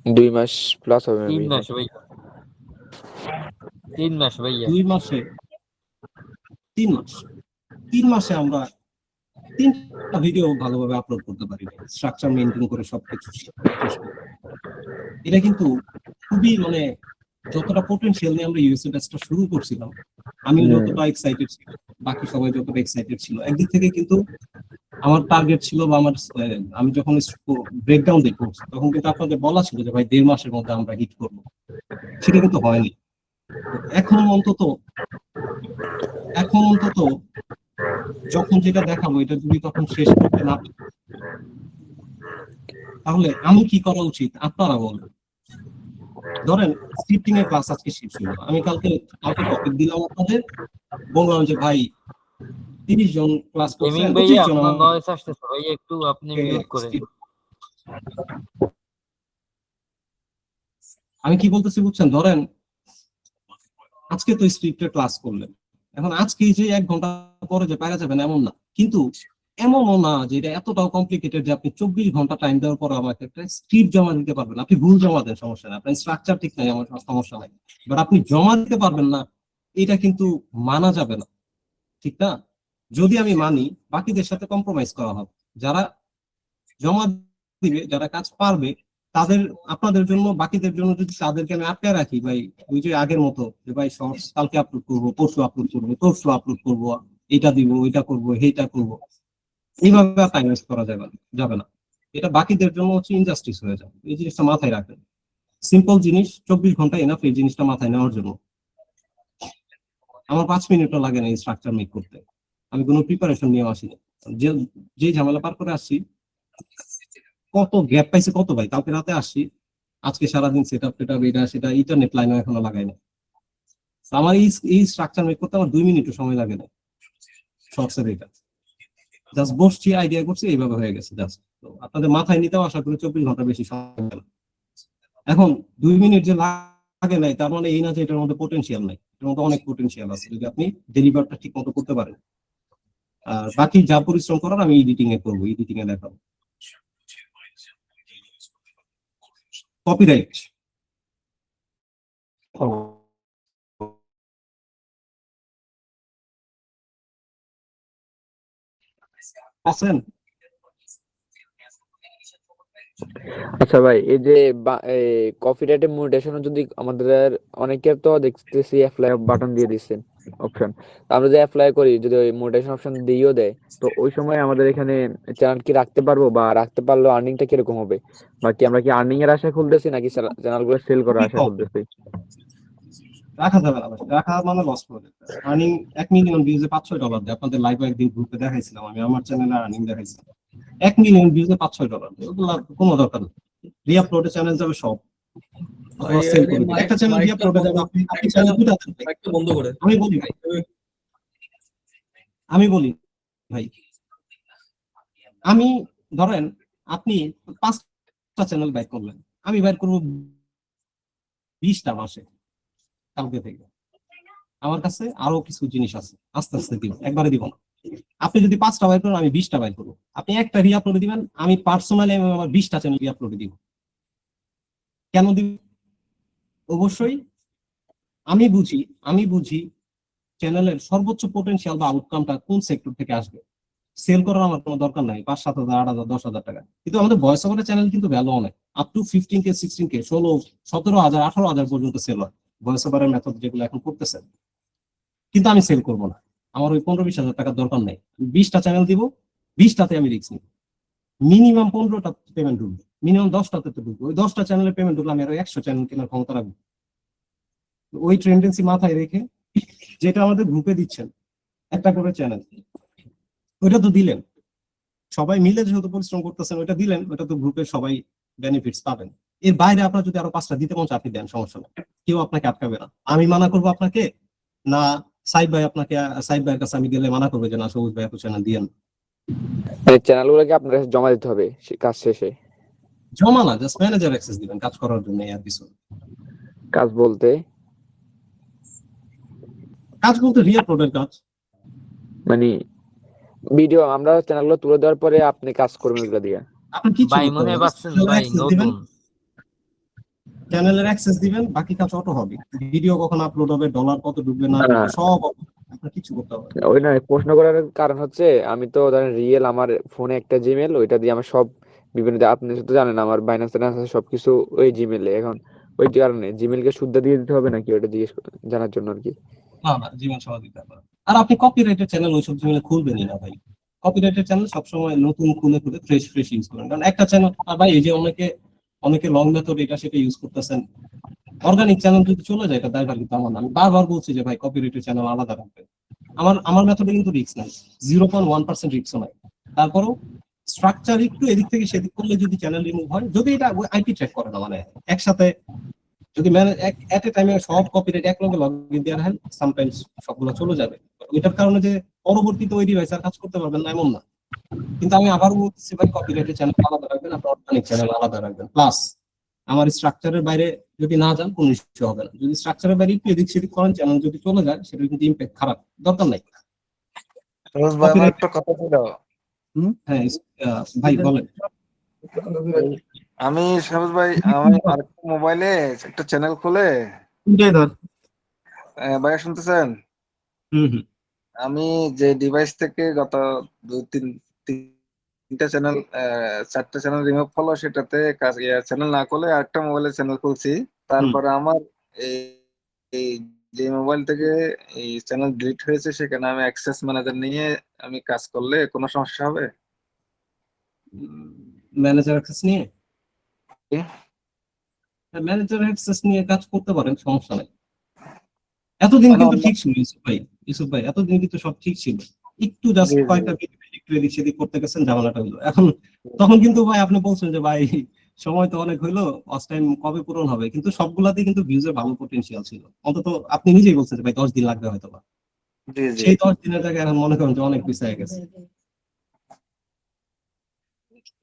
2 মাস plus হবে 3 maybe। মাস ভাইয়া, 3 মাস ভাইয়া। 2 মাসে 3 মাস 3 মাসে আমরা 3টা ভিডিও ভালোভাবে আপলোড করতে পারি, স্ট্রাকচার মেনটেন করে সবকিছু শেষ করতে। এটা কিন্তু খুবই মানে যতটা পোটেনশিয়াল নিয়ে আমরা ইউএসএ ব্যাচটা শুরু করছিলাম, আমি যতটা এক্সাইটেড ছিলাম, বাকি সবাই যতটা এক্সাইটেড ছিল, একদিক থেকে কিন্তু আমার টার্গেট ছিল বা আমার আমি যখন ব্রেকডাউন দেখবো তখন কিন্তু আপনাদের বলা ছিল যে ভাই 1.5 মাসের মধ্যে আমরা হিট করবো, সেটা কিন্তু হয়নি। তো এখন অন্তত যখন যেটা দেখাবো এটা যদি তখন শেষ করতে না পারি, তাহলে আমি কি করা উচিত আপনারা বলেন। ধরেন স্ক্রিপ্টিং এর ক্লাস আজকে শেষ হলো, আমি কালকে টপিক দিলাম আপনাদের, বললাম যে ভাই 30 জন ক্লাস করছেন, 25 জন আপনার নয়েজ আসতেছে ভাই, একটু আপনি মিউট করেন। আমি কি বলতেছি বুঝছেন, ধরেন আজকে তো স্ক্রিপ্টের ক্লাস করলেন, এখন আজকে যে 1 ঘন্টা পরে যে পারা যাবেন এমন না, কিন্তু এমনও না যে এটা এতটাও কমপ্লিকেটেড যে আপনি 24 ঘন্টা টাইম দেওয়ার পর আমাকে একটা স্ক্রিপ্ট জমা দিতে পারবেন। আপনি ভুল জমা দেন, সমস্যা নাই, আপনার স্ট্রাকচার ঠিক নাই, আমার সমস্যা নাই, বাট আপনি জমা দিতে পারবেন না, এটা কিন্তু মানা যাবে না, ঠিক না? যদি আমি মানি, বাকিদের সাথে কম্প্রোমাইজ করা হবে, যারা জমা দিবে, যারা কাজ পারবে তাদের, আপনাদের জন্য, বাকিদের জন্য যদি তাদেরকে আমি আটকায় রাখি ভাই, ওই যে আগের মতো যে ভাই শর্টস কালকে আপলোড করবো, পরশু আপলোড করবো, তরশু আপলোড করবো, এটা দিব, ওইটা করবো, এইটা করবো, এইভাবে টাইম ওয়েস্ট করা যাবে না। এটা বাকিদের জন্য হচ্ছে ইনজাস্টিস হয়ে যাবে, এই জিনিসটা মাথায় রাখেন। সিম্পল জিনিস, 24 ঘন্টা এনাফ এই জিনিসটা মাথায় নেওয়ার জন্য। আমার 5 মিনিটও লাগে না এই স্ট্রাকচার মেক করতে, আমি কোনো প্রিপারেশন নিয়ে আসিনি, যে ঝামেলা পার করে আসছি, কত গ্যাপ পাইছে কত ভাই, কালকে রাতে আসছি, আজকে সারাদিন সেটআপ টেটআপ এটা সেটা ইন্টারনেট লাইনও এখনো লাগাই না। আমার এই স্ট্রাকচার মেক করতে আমার 2 মিনিটও সময় লাগে না, শর্টস এর এটা জাস্ট বসছি, আইডিয়া করছি, এইভাবে হয়ে গেছে জাস্ট। তো আপনাদের মাথায় নিতেও আশা করি 24 ঘন্টা বেশি সময় লাগে না। এখন 2 মিনিট যে লাগে নাই তার মানে এই না যে এটার মধ্যে পোটেনশিয়াল নাই, এটার মধ্যে অনেক পোটেনশিয়াল আছে যদি আপনি ডেলিভারটা ঠিক মতো করতে পারেন। আর বাকি যা পরিশ্রম করার আমি এডিটিং এ করবো, এডিটিং এ দেখাবো। কপিরাইট আছেন? আচ্ছা ভাই, এই যে কপিরাইটের মনিটাইজেশন যদি আমাদের, অনেকে তো দেখতেছি অ্যাপ্লাই বাটন দিয়ে দিচ্ছেন অপশন, আমরা যে অ্যাপ্লাই করি যদি ওই মনিটাইজেশন অপশন দিয়েও দেয়, তো ওই সময় আমাদের এখানে চ্যানেল কি রাখতে পারবো, বা রাখতে পারলেও আর্নিংটা কিরকম হবে, বা কি আমরা কি আর্নিং এর আশায় খুলতেছি নাকি চ্যানেলগুলো সেল করার আশায় খুলতেছি? রাখা যাবে না, রাখা মানে লস করে। আর্নিং 1 মিলিয়ন ভিউজে $5-6 দেয়, আপনাদের লাইভ একদিন গ্রুপে দেখাইছিলাম, আমি আমার চ্যানেলে আর্নিং দেখাইছিলাম 1 মিলিয়ন ভিউজে $5-6, ওগুলা কোনো দরকার নেই। রিআপলোডে চ্যানেল যাবে সব, সেল করে দিন। একটা চ্যানেল রিআপলোডে যাবে, আপনি চ্যানেল দুটো বন্ধ করে। আমি বলি ভাই, আমি ধরেন আপনি 5টা চ্যানেল বাইর করলেন, আমি বাইর করবো 20টা মাসে, কালকে থেকে। আমার কাছে আরো কিছু জিনিস আছে, আস্তে আস্তে দিব, একবারে দিব না। আপনি যদি 5টা বাইর করেন, আমি 20টা বাইর করবো। আপনি একটা রিআপলোড দিবেন, আমি পার্সোনালি আমার 20টা চ্যানেল রিআপলোড দিব। কেন দিব? অবশ্যই আমি বুঝি চ্যানেলের সর্বোচ্চ পোটেনশিয়াল বা আউটকামটা কোন সেক্টর থেকে আসবে। সেল করার আমার কোনো দরকার নাই 5-7 হাজার, 8,000, 10,000 টাকা, কিন্তু আমাদের ভয়েস ওভারের চ্যানেল কিন্তু ভ্যালু অনেক, আপ টু 15K, 16K, 16, 17,000, 18,000 পর্যন্ত সেল হয় ভয়েস ওভারের মেথড যেগুলো এখন করতেছেন। কিন্তু আমি সেল করবো না, আমার ওই 15-20 হাজার টাকার দরকার নেই। 20টা চ্যানেল দিব, 20টাতে আমি রিস্ক নিব। মিনিমাম 15টা পেমেন্ট ঢুকবে, মিনিমাম 10টাতে তো ঢুকবে। ওই 10টা চ্যানেলের পেমেন্ট ঢুকলে আমি আরো 100 চ্যানেল কেনার ক্ষমতা রাখবো। ওই টেন্ডেন্সি মাথায় রেখে যেটা আমাদের গ্রুপে দিচ্ছেন একটা করে চ্যানেল, ওইটা তো দিলেন, সবাই মিলে যেহেতু পরিশ্রম করতেছেন, ওইটা দিলেন, ওইটা তো গ্রুপের সবাই বেনিফিটস পাবেন। এর বাইরে আপনার যদি আরো 5টা দিতে মন চায় আপনি দেন, সমস্যা নেই, কেউ আপনাকে আটকাবে না। আমি মানা করবো আপনাকে না, সাইব ভাই আপনাকে, সাইব ভাইয়ের কাছে আমি গেলে মানা করবে যে না সবুজ ভাই এত চ্যানেল দিয়েন। এই চ্যানেলগুলোকে আপনার কাছে জমা দিতে হবে কাজ শেষে? জমা না, জাস্ট ম্যানেজার অ্যাক্সেস দিবেন কাজ করার জন্য, আর কিছু। কাজ বলতে রিআপলোডের কাজ, মানে ভিডিও আমরা চ্যানেলগুলো তুলে দেওয়ার পরে আপনি কাজ করবেন ওগুলো দিয়ে? আপনি কিছু ভাই করতে মনে হবে না, পাচ্ছেন ভাই নতুন চ্যানেলের অ্যাক্সেস দিবেন, বাকি কাজ অটো হবে। ভিডিও কখন আপলোড হবে, ডলার কত ঢুকবে না না ঢুকবে সব আপনার কিছু করতে হবে না। ওই না, প্রশ্ন করার কারণ হচ্ছে আমি তো ধরেন রিয়েল আমার ফোনে একটা জিমেল, ওইটা দিয়ে আমার সব বিভিন্ন আপনি তো জানেন আমার বাইন্যান্স টাইন্যান্স আছে সবকিছু ওই জিমেলে। এখন ওই কারণে জিমেলকে শুদ্ধ দিয়ে দিতে হবে নাকি, ওটা জিজ্ঞেস জানার জন্য আর কি। না না, জীবন সহ দিতে পারে। আর আপনি কপিরাইটেড চ্যানেল ওইসব চ্যানেলে খুলবেনই না ভাই। কপিরাইটেড চ্যানেল সবসময় নতুন খুলে খুলে ফ্রেশ ফ্রেশ ইউজ করেন, কারণ একটা চ্যানেল আর ভাই এই যে অনেকে অনেকে লং মেথড এটা সেটা ইউজ করতেছেন, অর্গানিক চ্যানেল যদি চলে যায় এটা দায়ভার কিন্তু আমার না। আমি বারবার বলছি যে ভাই কপিরাইটেড চ্যানেল আলাদা রাখবেন। আমার মেথডে কিন্তু রিস্ক নাই, 0.1% রিস্কও নাই। তারপরও স্ট্রাকচার একটু এদিক থেকে সেদিক করলে যদি চ্যানেল রিমুভ হয়, যদি এটা আইপি ট্র্যাক করে না, মানে একসাথে যদি এট এ টাইমে সব কপিরাইট এক লগে লগইন দিয়ে রাখেন, সামটাইমস সবগুলো চলে যাবে। ওইটার কারণে যে পরবর্তীতে ওই ডিভাইস আর কাজ করতে পারবেন না এমন না। কিন্তু আমি আবার বলছি ভাই কপিরাইটেড চ্যানেল আলাদা রাখবেন, আপনার অর্গানিক চ্যানেল আলাদা রাখবেন। প্লাস আমার স্ট্রাকচারের বাইরে যদি না যান কোনো ইস্যু হবে না। যদি স্ট্রাকচারের বাইরে একটু এদিক সেদিক করেন, চ্যানেল যদি চলে যায় সেটা কিন্তু ইম্প্যাক্ট খারাপ, দরকার নাই। রোজ ভাই, আমার একটা কথা ছিল। হ্যাঁ, ভাই বলেন। আমি সবুজ ভাই, আমি আরেকটা মোবাইলে একটা চ্যানেল খুলে, ধর। ভাইয়া শুনতেছেন? হুম হুম আমি যে ডিভাইস থেকে গত দুই তিনটা চ্যানেল, চারটা চ্যানেল রিমুভ হলো, সেটাতে চ্যানেল না খুলে আরেকটা মোবাইলে চ্যানেল খুলছি। হুম। তারপরে আমার এই এই যে মোবাইল থেকে এই চ্যানেল ডিলিট হয়েছে, সেখানে আমি অ্যাক্সেস ম্যানেজার নিয়ে আমি কাজ করলে কোনো সমস্যা হবে? ম্যানেজার অ্যাক্সেস নিয়ে, কি? ম্যানেজার অ্যাক্সেস নিয়ে কাজ করতে পারেন, সমস্যা নাই। এতদিন মানে কিন্তু অন্য, ঠিক ছিল ইউসুফ ভাই এতদিন কিন্তু সব ঠিক ছিল। একটু জাস্ট জি জি কয়েকটা একটু এদিক সেদিক করতে গেছেন, ঝামেলাটা হলো এখন। তখন কিন্তু ভাই আপনি বলছেন যে ভাই সময় তো অনেক হইলো, ওয়াচ টাইম কবে পূরণ হবে, কিন্তু সবগুলাতে কিন্তু ভিউজের ভালো পটেনশিয়াল ছিল। অন্তত আপনি নিজেই বলছেন যে ভাই 10 দিন লাগবে হয়তো বা। জি জি। সেই 10 দিনের জায়গায় এখন মনে করেন যে অনেক পিছিয়ে গেছে।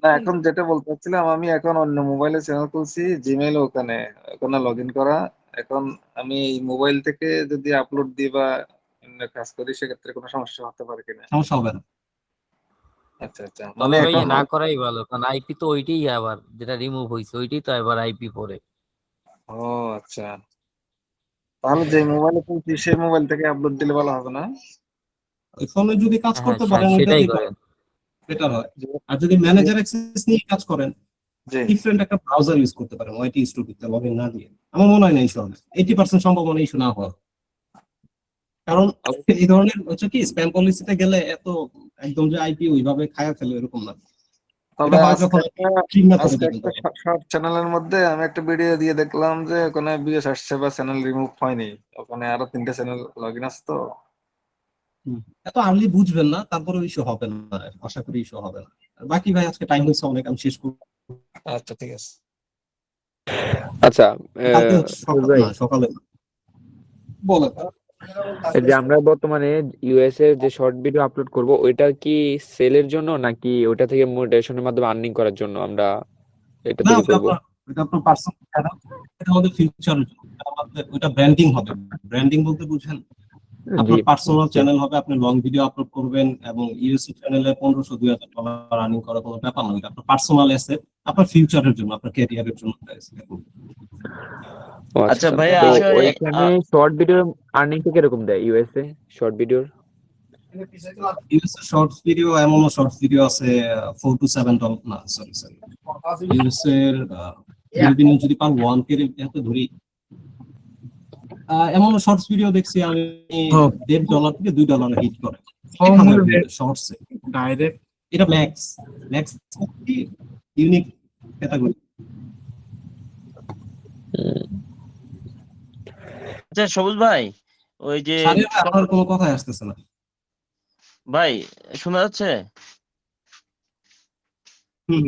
না, এখন যেটা বলতে চাচ্ছিলাম, আমি এখন অন্য মোবাইলে চ্যানেল খুলছি, জিমেইল ওখানে ওখানে লগ ইন করা। এখন আমি এই মোবাইল থেকে যদি আপলোড দিই বা অন্য কাজ করি, সেক্ষেত্রে কোনো সমস্যা হতে পারে কিনা? সমস্যা হবে না। আচ্ছা আচ্ছা, মানে তবে ভাই এখন না করাই ভালো, কারণ আইপি তো ওইটাই, আবার যেটা রিমুভ হয়েছে ওইটাই তো এবার আইপি পড়ে। ও আচ্ছা, তাহলে যে মোবাইলে খুলছি সেই মোবাইল থেকে আপলোড দিলে ভালো হবে না? ওই ফোনে যদি কাজ হ্যাঁ করতে পারেন ওইটা সেটাই দিয়ে করেন। বেটার হয়। জি আর যদি জি ম্যানেজার অ্যাক্সেস নিয়ে কাজ করেন, জি। ডিফারেন্ট একটা ব্রাউজার ইউজ করতে পারেন, ওয়াইটি স্টুডিওতে লগ ইন না দিয়ে। আমার মনে হয় না ইস্যু হবে, 80% সম্ভাবনা ইস্যু না হওয়ার। কারণ এই ধরনের হচ্ছে কি, স্প্যাম পলিসিতে গেলে এত একদম যে আইপি ওইভাবে খায়া ফেলে এরকম না। তবে এটা হয় আজকে যখন একটা ঠিক মেথডে আজকে দিবেন একটা তখন। শর্ট চ্যানেলের মধ্যে আমি একটা ভিডিও দিয়ে দেখলাম যে ওখানে বিএস আসছে বা চ্যানেল রিমুভ হয়নি। ওখানে আরো তিনটা চ্যানেল লগ ইন আছে তো। এত আর্লি বুঝবেন না, তারপরে ইস্যু হবে না, আশা করি ইস্যু হবে না। আর বাকি ভাই আজকে টাইম হয়েছে অনেক, আমি শেষ করব। আচ্ছা ঠিক আছে। আচ্ছা কালকে হচ্ছে ফিরোজ সকাল ভাই, না সকালে বলেন। এই যে আমরা বর্তমানে ইউএসএ যে শর্ট ভিডিও আপলোড করব, ওইটা কি সেলের জন্য নাকি ওটা থেকে মোনেটাইজেশনের মাধ্যমে আর্নিং করার জন্য আমরা এটা না, তৈরি করব? ওটা আপনার পার্সোনাল চ্যানেল, এটা আমাদের ফিউচারের জন্য, এটা আমাদের ওটা ব্র্যান্ডিং হবে। ব্র্যান্ডিং বলতে বুঝেন, জি আপনার পার্সোনাল বুঝছি। চ্যানেল হবে, আপনি লং ভিডিও আপলোড করবেন এবং ইউএসএ চ্যানেলে 1500-2000 ডলার আর্নিং করার কোনো ব্যাপার নয়। এটা আপনার পার্সোনাল অ্যাসেট, আপনার ফিউচারের জন্য, আপনার ক্যারিয়ারের জন্য একটা asset। ও আচ্ছা আচ্ছা আচ্ছা, ভাইয়া, তো আসলে ওইখানে শর্ট ভিডিও আর্নিং টা কিরকম দেয় ইউএসএ শর্ট ভিডিওর? ইউএসএ শর্টস ভিডিও, এমনও শর্টস ভিডিও আছে $4 to $7, না সরি সরি, ইউএসএ এর রেভিনিউ যদি পার 1K এত ধরি, এমনও শর্টস ভিডিও দেখছি আমি $1.5 থেকে $2 হিট করে শর্টস ডাইরেক্ট। এটা ম্যাক্স ম্যাক্স ইউনিক ক্যাটাগরি। আচ্ছা সবুজ ভাই, ওই যে আপনার কোনো কথাই আসতেছে না ভাই, শোনা যাচ্ছে? হুম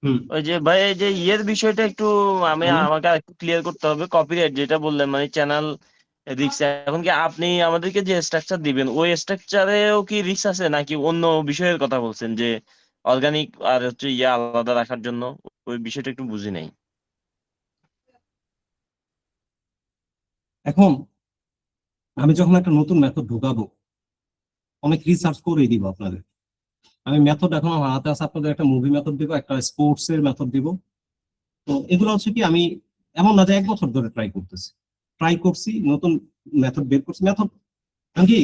হুম ওই যে ভাই, এই যে ইয়ের বিষয়টা একটু বলেন। আমাকে আরেকটু ক্লিয়ার করতে হবে। কপিরাইট যেটা বললেন, মানে চ্যানেল রিস্ক, এখন কি আপনি আমাদেরকে যে স্ট্রাকচার দিবেন ওই স্ট্রাকচারেও কি রিস্ক আছে, নাকি অন্য বিষয়ের কথা বলছেন যে অর্গানিক আর হচ্ছে ইয়ে আলাদা রাখার জন্য? ওই বিষয়টা একটু বুঝি নাই। এখন আমি যখন একটা নতুন মেথড ঢুকাবো, অনেক রিসার্চ করেই দিব আপনাদের। আমি মেথড এখন আমার হাতে আছে, আপনাদের একটা মুভি মেথড দিব, একটা স্পোর্টস এর মেথড দিব। তো এগুলো হচ্ছে কি, আমি এমন না যে 1 বছর ধরে ট্রাই করছি, নতুন মেথড বের করছি। মেথড কি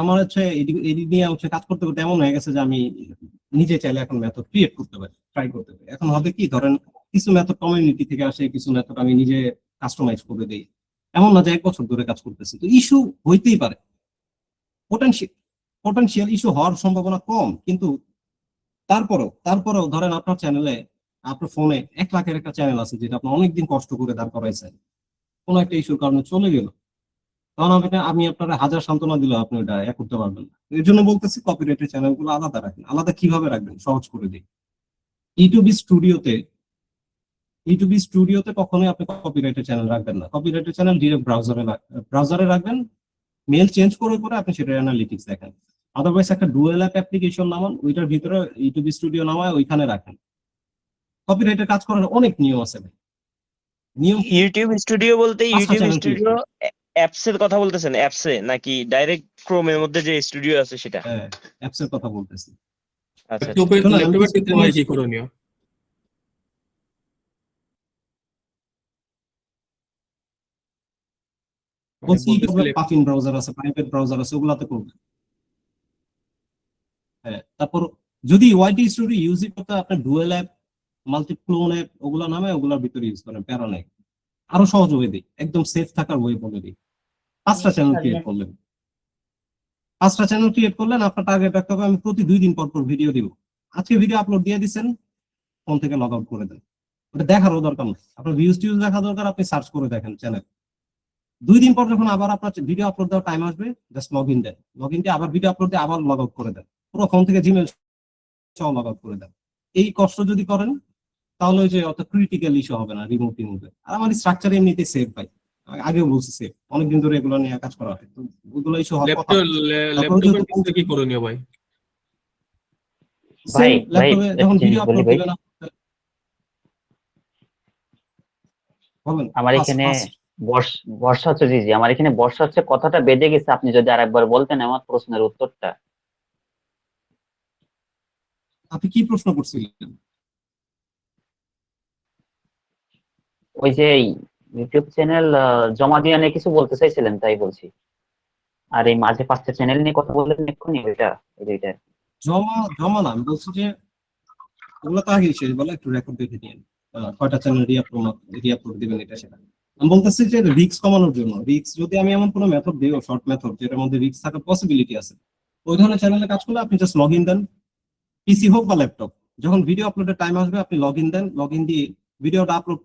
আমার হচ্ছে এডি নিয়ে হচ্ছে কাজ করতে করতে এমন হয়ে গেছে যে আমি নিজে চাইলে এখন মেথড ক্রিয়েট করতে পারি, ট্রাই করতে পারি। এখন হবে কি, ধরেন কিছু মেথড কমিউনিটি থেকে আসে, কিছু মেথড আমি নিজে কাস্টমাইজ করে দেই। এমন না যে 1 বছর ধরে কাজ করতেছি। তো ইস্যু হইতেই পারে, পটেনশিয়াল ইস্যু হওয়ার সম্ভাবনা কম, কিন্তু তারপরেও ধরেন আপনার চ্যানেলে, আপনার ফোনে 1 লাখের একটা চ্যানেল আছে যেটা আপনি অনেকদিন কষ্ট করে দাঁড় করাইছেন, কোনো একটা ইস্যুর কারণে চলে গেল, তখন আমি আপনার 1000 সান্ত্বনা দিলেও আপনি ওটা করতে পারবেন না। এর জন্য বলতেছি কপিরাইটেড চ্যানেলগুলো আলাদা রাখেন। আলাদা কিভাবে রাখবেন, সহজ করে দিই। ইউটিউব স্টুডিওতে কখনোই আপনি কপিরাইটেড চ্যানেল রাখবেন না। কপিরাইটেড চ্যানেল ডিরেক্ট ব্রাউজারে রাখবেন, মেল চেঞ্জ করে আপনি সেটার অ্যানালিটিক্স দেখেন। আদারওয়াইজ একটা ডুয়েল অ্যাপ অ্যাপ্লিকেশন নামান, ওইটার ভিতরে ইউটিউব স্টুডিও নামায় ওইখানে রাখেন। কপিরাইটের কাজ করার অনেক নিয়ম আছে ভাই। নিয়ম ইউটিউব স্টুডিও বলতে 5টা YouTube channel create studio apps এর কথা বলতেছেন? অ্যাপসে নাকি ডাইরেক্ট ক্রোমের মধ্যে যে স্টুডিও আছে সেটা? হ্যাঁ, অ্যাপসের কথা বলতেছি। আচ্ছা ল্যাপটপের ক্ষেত্রে ভাই কি করণীয়? বলছি বলতেছিলে- পাফিন ব্রাউজার আছে, প্রাইভেট ব্রাউজার আছে, ওগুলাতে করবেন। হ্যাঁ, তারপর যদি ওয়াইটি স্টুডিও ইউজ করতে আপনার ডুয়েল অ্যাপ, মাল্টিক্লোন অ্যাপ, ওগুলা নামে ওগুলোর ভিতরে ইউজ করেন, প্যারা নাই। আরো সহজ ওয়ে দিই, একদম সেফ থাকার ওয়ে বলে দিই। 5টা চ্যানেল ক্রিয়েট করলেন, আপনার টার্গেট রাখতে হবে আমি প্রতি 2 দিন পর পর ভিডিও দিব। আজকে ভিডিও আপলোড দিয়ে দিচ্ছেন, ফোন থেকে লগ আউট করে দেন। ওটা দেখারও দরকার নেই, আপনার ভিউজ টিউজ দেখা দরকার, আপনি সার্চ করে দেখেন চ্যানেল। 2 দিন পর যখন আবার আপনার ভিডিও আপলোড দেওয়ার টাইম আসবে, জাস্ট লগ ইন দেন, লগ ইন দিয়ে আবার ভিডিও আপলোড দিয়ে আবার লগ আউট করে দেন, পুরো ফোন থেকে জিমেল সহ লগ আউট করে দেন। এই কষ্ট যদি করেন তাহলে ওই যে অত ক্রিটিক্যাল ইস্যু হবে না রিমুভ। আর আমার স্ট্রাকচার এমনিতে সেভ ভাই, আগেও বলছি সেভ, অনেকদিন ধরে এগুলো নিয়ে কাজ করা হয়, তো ওগুলো ইস্যু হওয়ার কথা। ল্যাপটপের ক্ষেত্রে কি করণীয় ভাই? ল্যাপটপে যখন ভিডিও আপলোড দিবেন বলেন। আমার এখানে বর্ষা হচ্ছে, জি আমার এখানে বর্ষা হচ্ছে, কথাটা বেঁধে গেছে। আপনি যদি আরেকবার বলতেন আমার প্রশ্নের উত্তরটা। আপনি কি প্রশ্ন করছিলেন? ওই যে ইউটিউব চ্যানেল জমা দিয়ে নিয়ে কিছু বলতে চাইছিলেন, তাই বলছি। আর এই মাঝে 5টা চ্যানেল নিয়ে কথা বললেন এক্ষুনি, ওইটা। জমা না, আমি বলছি যে ওগুলো তো আগে শেষ বলে, একটু রেকর্ড দেখে নিন কয়টা চ্যানেল রিআপলোড দিবেন, এটা সেটা। আমি বলতেছি যে রিস্ক কমানোর জন্য, যদি আমি এমন কোনো মেথড দিই, শর্ট মেথড যেটার মধ্যে রিস্ক থাকার পসিবিলিটি আছে, ওই ধরনের চ্যানেলে কাজ করলে আপনি জাস্ট লগ ইন দেন, পিসি হোক বা ল্যাপটপ। যখন ভিডিও আপলোডের টাইম আসবে আপনি লগ ইন দেন, লগ ইন দিয়ে ভিডিওটা আপলোড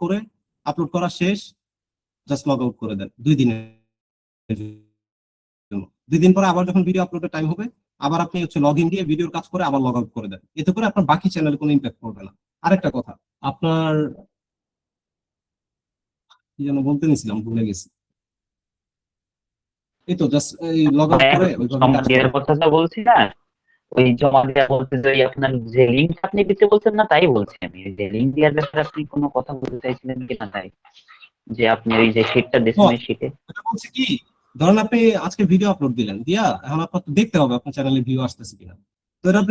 করা শেষ, জাস্ট লগ আউট করে দেন 2 দিনের জন্য। 2 দিন পরে আবার যখন ভিডিও আপলোডের টাইম হবে, আবার আপনি হচ্ছে লগ ইন দিয়ে ভিডিওর কাজ করে আবার লগ আউট করে দেন। এতে করে আপনার বাকি চ্যানেলে কোনো ইম্প্যাক্ট পড়বে না। আরেকটা কথা, আপনার কি যেন বলতে নিছিলাম, ভুলে গেছি। এই তো জাস্ট এই লগ আউট করে ওইভাবে কাজ এর কথাটা বলছি না, ওই জমা দেওয়া বলতে যে আপনার যে লিঙ্ক আপনি দিতে বলছেন না, তাই বলছি আমি। যে লিঙ্ক দেওয়ার ব্যাপারে আপনি কোনো কথা বলতে চাইছিলেন কিনা, তাই যে আপনি ওই যে শীটটা দিয়েছেন, ওই শীটে বলছি কি, ধরেন আপনি আজকে ভিডিও আপলোড দিলেন, দিয়া এখন আপনার দেখতে হবে আপনার চ্যানেলে ভিউ আসতেছে কিনা। তো এটা